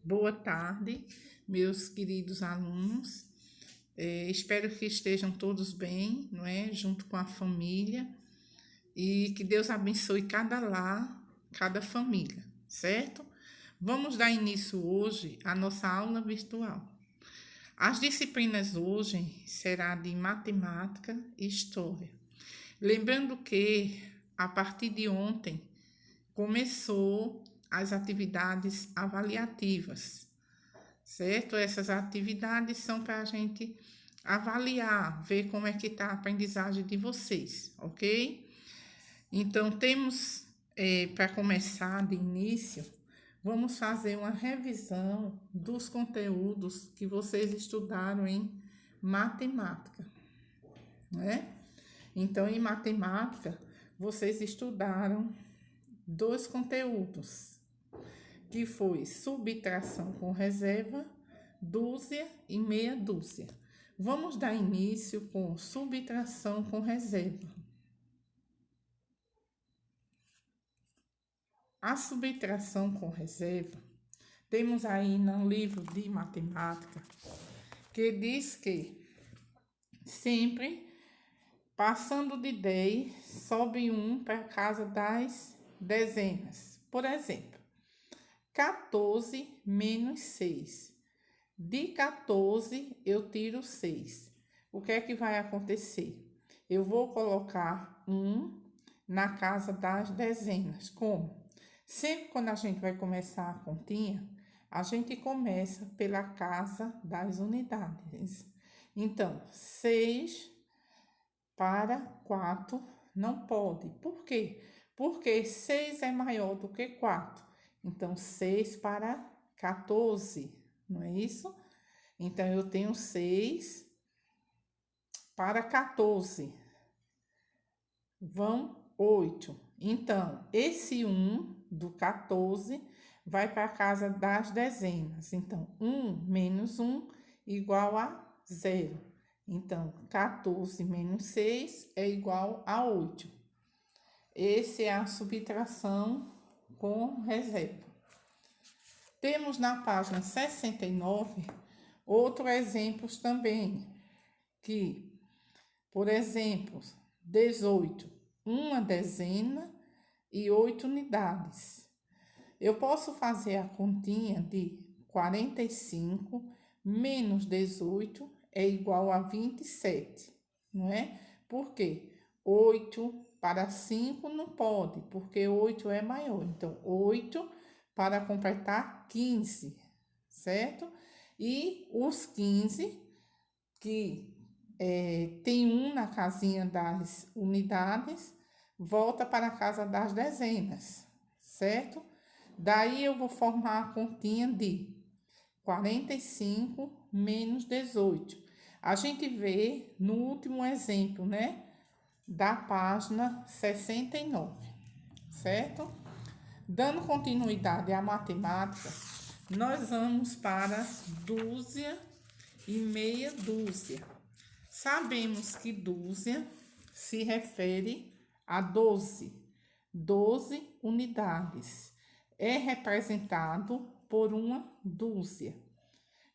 Boa tarde, meus queridos alunos. Espero que estejam todos bem, não é? Junto com a família e que Deus abençoe cada lar, cada família, certo? Vamos dar início hoje à nossa aula virtual. As disciplinas hoje será de matemática e história. Lembrando que a partir de ontem começou as atividades avaliativas, certo? Essas atividades são para a gente avaliar, ver como é que está a aprendizagem de vocês, ok? Então, temos, para começar de início, vamos fazer uma revisão dos conteúdos que vocês estudaram em matemática, né? Então, em matemática, vocês estudaram dois conteúdos, que foi subtração com reserva, dúzia e meia dúzia. Vamos dar início com subtração com reserva. A subtração com reserva, temos aí no livro de matemática, que diz que sempre passando de 10, sobe 1 para casa das dezenas. Por exemplo, 14 menos 6. De 14, eu tiro 6. O que é que vai acontecer? Eu vou colocar 1 na casa das dezenas. Como? Sempre quando a gente vai começar a continha, a gente começa pela casa das unidades. Então, 6 para 4 não pode. Por quê? Porque 6 é maior do que 4. Então, 6 para 14, não é isso? Então, eu tenho 6 para 14. Vão 8. Então, esse 1 do 14 vai para a casa das dezenas. Então, 1 menos 1 igual a 0. Então, 14 menos 6 é igual a 8. Essa é a subtração com reserva. Temos na página 69 outros exemplos também, que, por exemplo, 18, uma dezena e 8 unidades. Eu posso fazer a continha de 45 menos 18 é igual a 27, não é? Por quê? 8 para 5 não pode, porque 8 é maior. Então, 8 para completar 15, certo? E os 15, que tem 1 na casinha das unidades, volta para a casa das dezenas, certo? Daí, eu vou formar a continha de 45 menos 18. A gente vê no último exemplo, né? Da página 69, certo? Dando continuidade à matemática, nós vamos para dúzia e meia dúzia. Sabemos que dúzia se refere a 12 unidades. É representado por uma dúzia.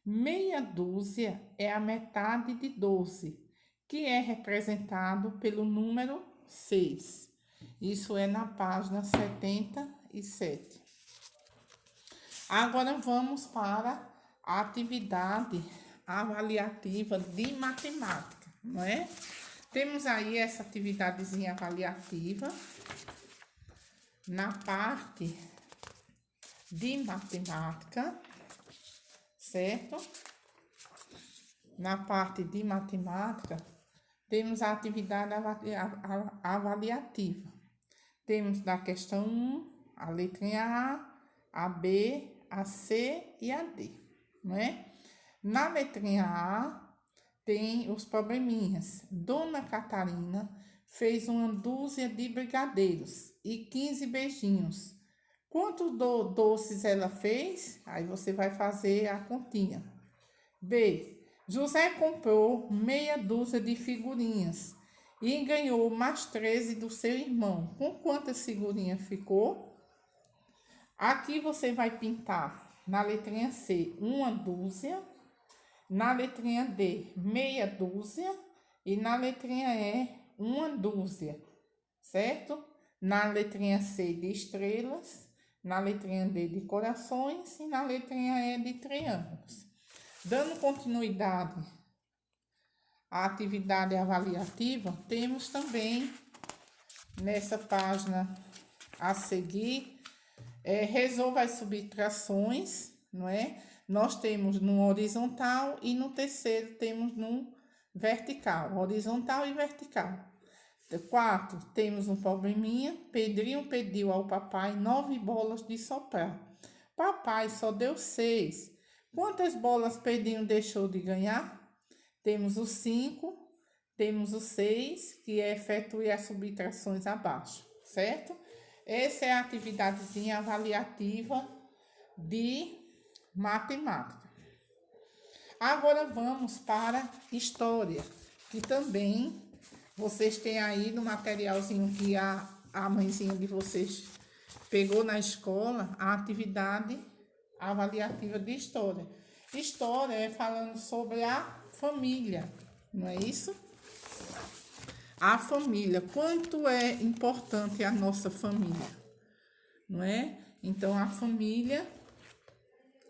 Meia dúzia é a metade de 12, que é representado pelo número 6. Isso é na página 77. Agora vamos para a atividade avaliativa de matemática, não é? Temos aí essa atividadezinha avaliativa na parte de matemática, certo? Na parte de matemática, temos a atividade avaliativa. Temos da questão 1, a letrinha A B, a C e a D, não é? Na letrinha A, tem os probleminhas. Dona Catarina fez uma dúzia de brigadeiros e 15 beijinhos. Quantos doces ela fez? Aí você vai fazer a continha. B. José comprou meia dúzia de figurinhas e ganhou mais 13 do seu irmão. Com quantas figurinhas ficou? Aqui você vai pintar na letrinha C, uma dúzia, na letrinha D, meia dúzia e na letrinha E, uma dúzia, certo? Na letrinha C de estrelas, na letrinha D de corações e na letrinha E de triângulos. Dando continuidade à atividade avaliativa, temos também nessa página a seguir, resolva as subtrações, não é? Nós temos no horizontal e no terceiro temos no vertical, horizontal e vertical. 4, temos um probleminha. Pedrinho pediu ao papai 9 bolas de soprar. Papai só deu 6. Quantas bolas Pedrinho deixou de ganhar? Temos o 5, temos o 6, que é efetuar as subtrações abaixo, certo? Essa é a atividadezinha avaliativa de matemática. Agora vamos para história, que também vocês têm aí no materialzinho que a mãezinha de vocês pegou na escola, a atividade avaliativa de história. História é falando sobre a família, não é isso? A família, quanto é importante a nossa família, não é? Então, a família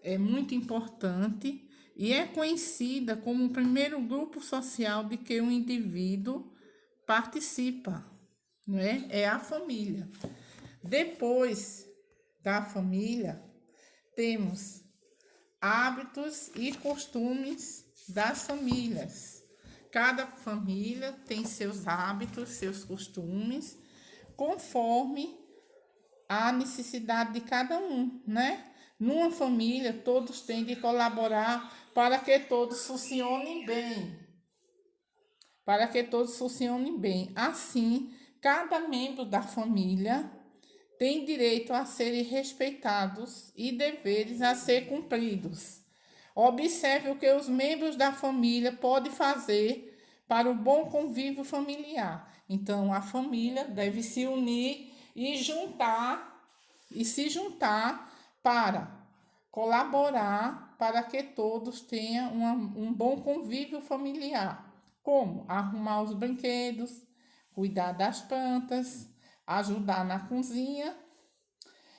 é muito importante e é conhecida como o primeiro grupo social de que um indivíduo participa, não é? É a família. Depois da família, temos hábitos e costumes das famílias. Cada família tem seus hábitos, seus costumes, conforme a necessidade de cada um, né? Numa família, todos têm de colaborar para que todos funcionem bem. Para que todos funcionem bem. Assim, cada membro da família tem direito a serem respeitados e deveres a ser cumpridos. Observe o que os membros da família podem fazer para o bom convívio familiar. Então, a família deve se unir e se juntar para colaborar para que todos tenham um bom convívio familiar. Como? Arrumar os brinquedos, cuidar das plantas, ajudar na cozinha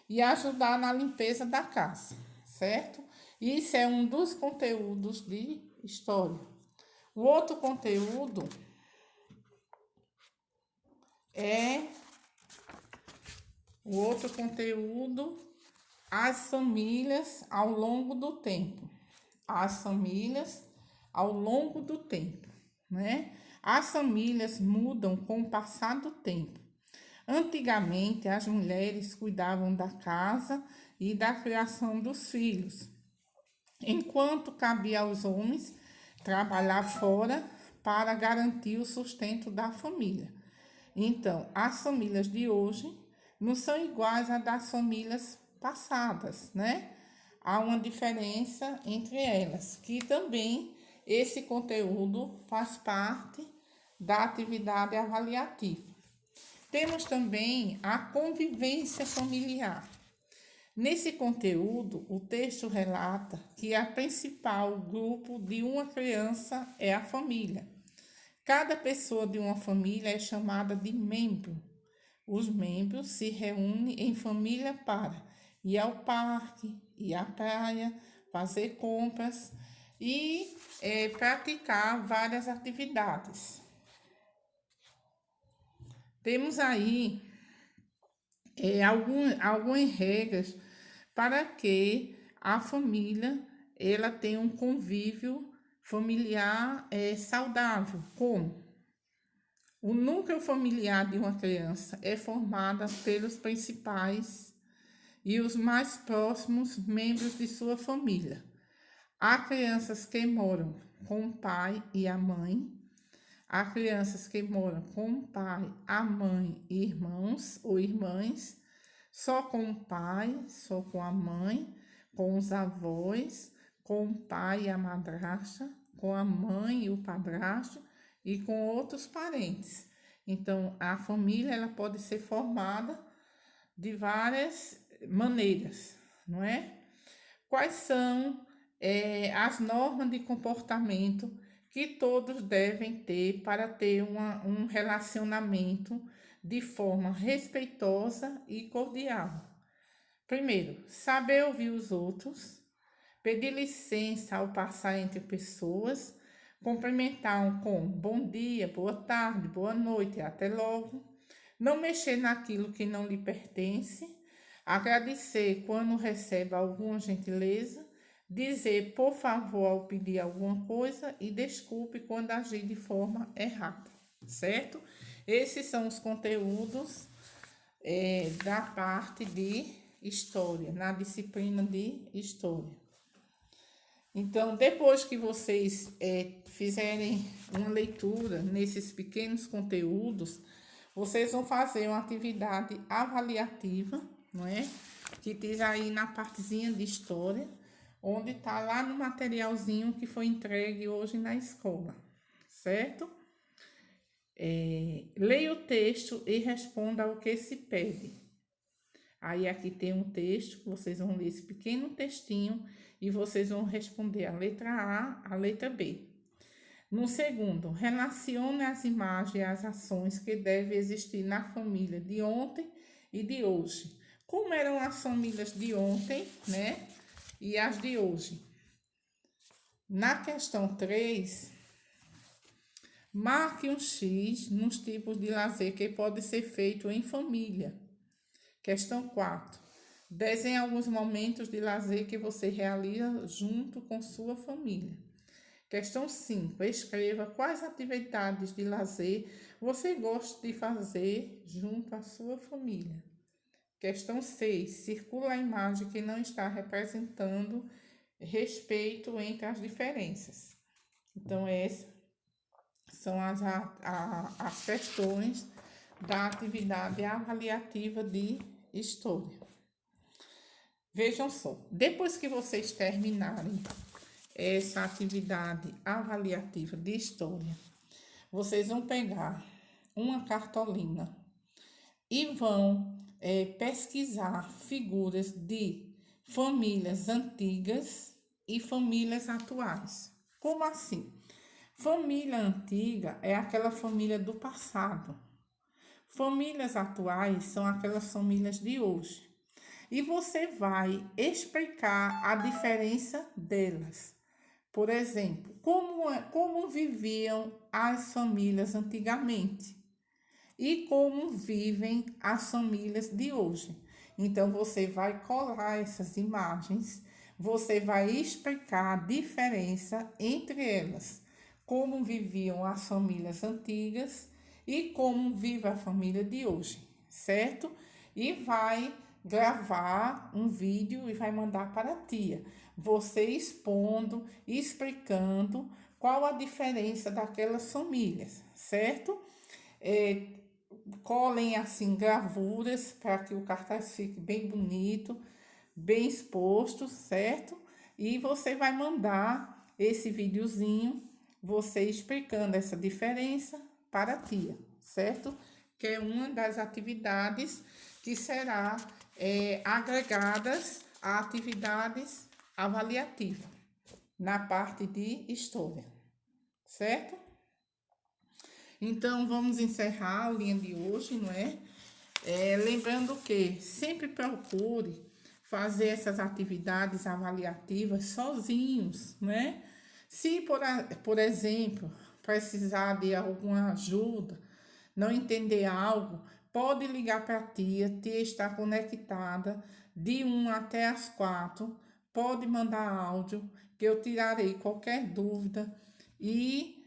e ajudar na limpeza da casa, certo? Isso é um dos conteúdos de história. O outro conteúdo as famílias ao longo do tempo. As famílias ao longo do tempo, né? As famílias mudam com o passar do tempo. Antigamente, as mulheres cuidavam da casa e da criação dos filhos, enquanto cabia aos homens trabalhar fora para garantir o sustento da família. Então, as famílias de hoje não são iguais às das famílias passadas, né? Há uma diferença entre elas, que também esse conteúdo faz parte da atividade avaliativa. Temos também a convivência familiar. Nesse conteúdo, o texto relata que o principal grupo de uma criança é a família. Cada pessoa de uma família é chamada de membro. Os membros se reúnem em família para ir ao parque, ir à praia, fazer compras e praticar várias atividades. Temos aí algumas regras para que a família ela tenha um convívio familiar saudável, como o núcleo familiar de uma criança é formado pelos principais e os mais próximos membros de sua família. Há crianças que moram com o pai e a mãe, há crianças que moram com o pai, a mãe e irmãos ou irmãs, só com o pai, só com a mãe, com os avós, com o pai e a madrasta, com a mãe e o padrasto e com outros parentes. Então, a família ela pode ser formada de várias maneiras, não é? quais são as normas de comportamento que todos devem ter para ter um relacionamento de forma respeitosa e cordial. Primeiro, saber ouvir os outros, pedir licença ao passar entre pessoas, cumprimentar um com bom dia, boa tarde, boa noite, até logo. Não mexer naquilo que não lhe pertence, agradecer quando recebe alguma gentileza, dizer por favor ao pedir alguma coisa e desculpe quando agir de forma errada, certo? Esses são os conteúdos da parte de história, na disciplina de história. Então, depois que vocês fizerem uma leitura nesses pequenos conteúdos, vocês vão fazer uma atividade avaliativa, não é? Que diz aí na partezinha de história, onde está lá no materialzinho que foi entregue hoje na escola, certo? Leia o texto e responda ao que se pede. Aí aqui tem um texto, vocês vão ler esse pequeno textinho e vocês vão responder a letra A, a letra B. No segundo, relacione as imagens e as ações que devem existir na família de ontem e de hoje. Como eram as famílias de ontem, né? E as de hoje. Na questão 3, marque um X nos tipos de lazer que pode ser feito em família. Questão 4. Desenhe alguns momentos de lazer que você realiza junto com sua família. Questão 5. Escreva quais atividades de lazer você gosta de fazer junto à sua família. Questão 6. Circula a imagem que não está representando respeito entre as diferenças. Então, essas são as questões da atividade avaliativa de história. Vejam só, depois que vocês terminarem essa atividade avaliativa de história, vocês vão pegar uma cartolina e vão pesquisar figuras de famílias antigas e famílias atuais. Como assim? Família antiga é aquela família do passado. Famílias atuais são aquelas famílias de hoje. E você vai explicar a diferença delas. Por exemplo, como viviam as famílias antigamente e como vivem as famílias de hoje. Então, você vai colar essas imagens, você vai explicar a diferença entre elas, como viviam as famílias antigas e como vive a família de hoje, certo? E vai gravar um vídeo e vai mandar para a tia, você expondo, explicando qual a diferença daquelas famílias, certo? Colhem assim gravuras para que o cartaz fique bem bonito, bem exposto, certo? E você vai mandar esse videozinho, você explicando essa diferença para a tia, certo? Que é uma das atividades que será agregadas a atividades avaliativas na parte de história, certo? Então, vamos encerrar a linha de hoje, não é? Lembrando que sempre procure fazer essas atividades avaliativas sozinhos, né? Se, por exemplo, precisar de alguma ajuda, não entender algo, pode ligar para a tia está conectada de 1 até as 4, pode mandar áudio, que eu tirarei qualquer dúvida e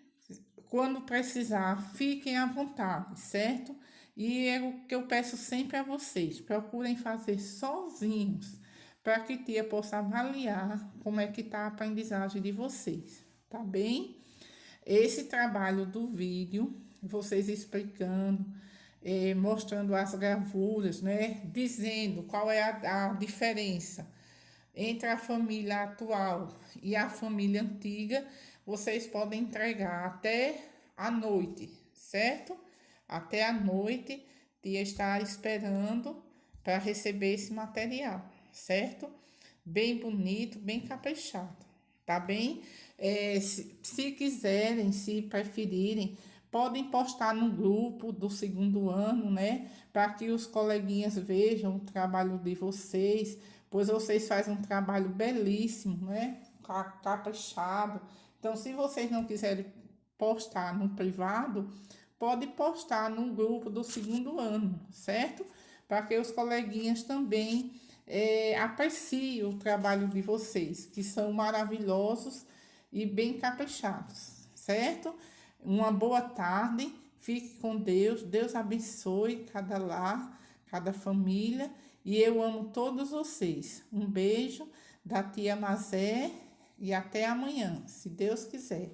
quando precisar, fiquem à vontade, certo? E é o que eu peço sempre a vocês, procurem fazer sozinhos, para que a tia possa avaliar como é que está a aprendizagem de vocês, tá bem? Esse trabalho do vídeo, vocês explicando, mostrando as gravuras, né? Dizendo qual é a diferença entre a família atual e a família antiga, vocês podem entregar até a noite, certo? Até a noite, tia está esperando para receber esse material, certo? bem bonito, bem caprichado, tá bem? Se quiserem, se preferirem, podem postar no grupo do segundo ano, né? Para que os coleguinhas vejam o trabalho de vocês, pois vocês fazem um trabalho belíssimo, né? Caprichado. Então, se vocês não quiserem postar no privado, pode postar no grupo do segundo ano, certo? Para que os coleguinhas também apreciem o trabalho de vocês, que são maravilhosos e bem caprichados, certo? Uma boa tarde, fique com Deus, Deus abençoe cada lar, cada família, e eu amo todos vocês. Um beijo da tia Mazé e até amanhã, se Deus quiser.